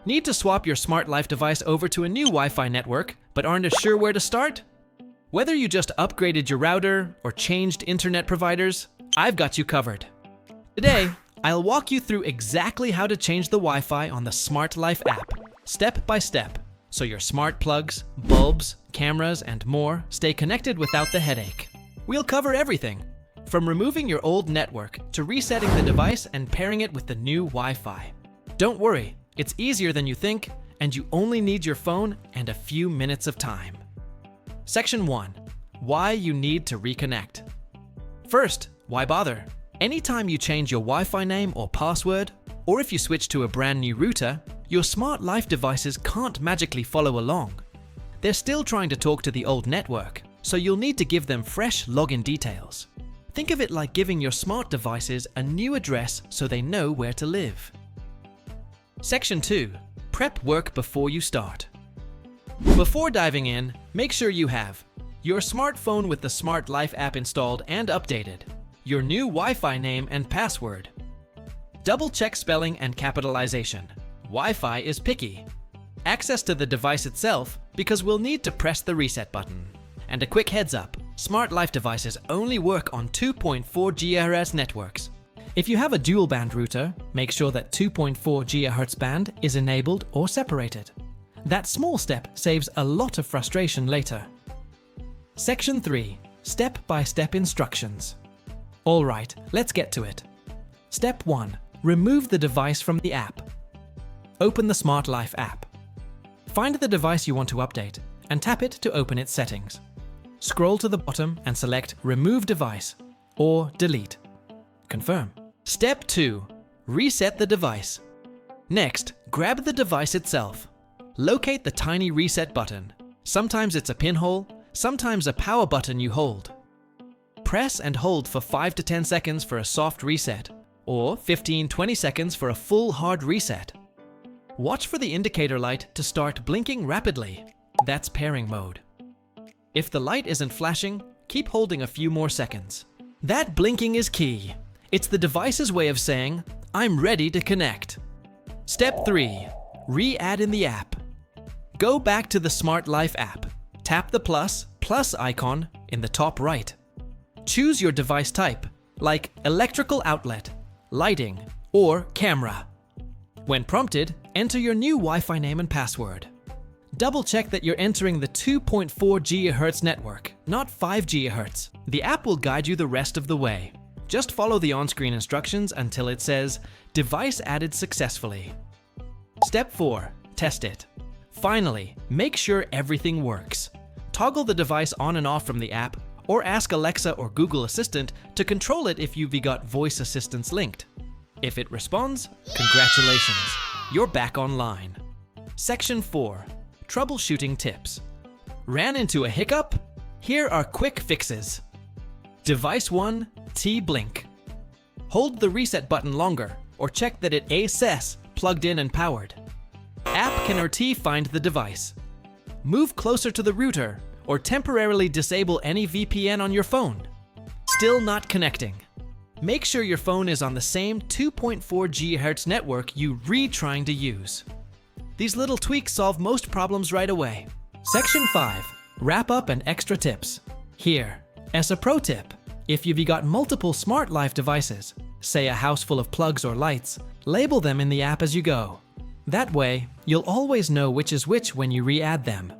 Need to swap your Smart Life device over to a new Wi-Fi network, but aren't sure where to start? Whether you just upgraded your router or changed internet providers, I've got you covered. Today, I'll walk you through exactly how to change the Wi-Fi on the Smart Life app, step by step, so your smart plugs, bulbs, cameras, and more stay connected without the headache. We'll cover everything, from removing your old network to resetting the device and pairing it with the new Wi-Fi. Don't worry, it's easier than you think, and you only need your phone and a few minutes of time. Section 1. Why you need to reconnect. First, why bother? Anytime you change your Wi-Fi name or password, or if you switch to a brand new router, your Smart Life devices can't magically follow along. They're still trying to talk to the old network, so you'll need to give them fresh login details. Think of it like giving your smart devices a new address so they know where to live. Section 2. Prep work before you start. Before diving in, make sure you have your smartphone with the Smart Life app installed and updated, your new Wi-Fi name and password. Double-check spelling and capitalization. Wi-Fi is picky. Access to the device itself, because we'll need to press the reset button. And a quick heads up, Smart Life devices only work on 2.4 GHz networks. If you have a dual band router, make sure that 2.4 GHz band is enabled or separated. That small step saves a lot of frustration later. Section 3. Step-by-step instructions. Alright, let's get to it. Step 1. Remove the device from the app. Open the Smart Life app. Find the device you want to update and tap it to open its settings. Scroll to the bottom and select Remove Device or Delete. Confirm. Step 2. Reset the device. Next, grab the device itself. Locate the tiny reset button. Sometimes it's a pinhole, sometimes a power button you hold. Press and hold for 5 to 10 seconds for a soft reset, or 15-20 seconds for a full hard reset. Watch for the indicator light to start blinking rapidly. That's pairing mode. If the light isn't flashing, keep holding a few more seconds. That blinking is key. It's the device's way of saying, I'm ready to connect. Step 3. Re-add in the app. Go back to the Smart Life app. Tap the plus icon in the top right. Choose your device type, like electrical outlet, lighting, or camera. When prompted, enter your new Wi-Fi name and password. Double check that you're entering the 2.4 GHz network, not 5 GHz. The app will guide you the rest of the way. Just follow the on-screen instructions until it says, Device added successfully. Step 4. Test it. Finally, make sure everything works. Toggle the device on and off from the app, or ask Alexa or Google Assistant to control it if you've got voice assistants linked. If it responds, congratulations, you're back online. Section 4. Troubleshooting tips. Ran into a hiccup? Here are quick fixes. Device 1, T-Blink. Hold the reset button longer, or check that it says plugged in and powered. App can or T find the device. Move closer to the router, or temporarily disable any VPN on your phone. Still not connecting. Make sure your phone is on the same 2.4 GHz network you trying to use. These little tweaks solve most problems right away. Section 5. Wrap up and extra tips. Here, as a pro tip, if you've got multiple Smart Life devices, say a house full of plugs or lights, label them in the app as you go. That way, you'll always know which is which when you re-add them.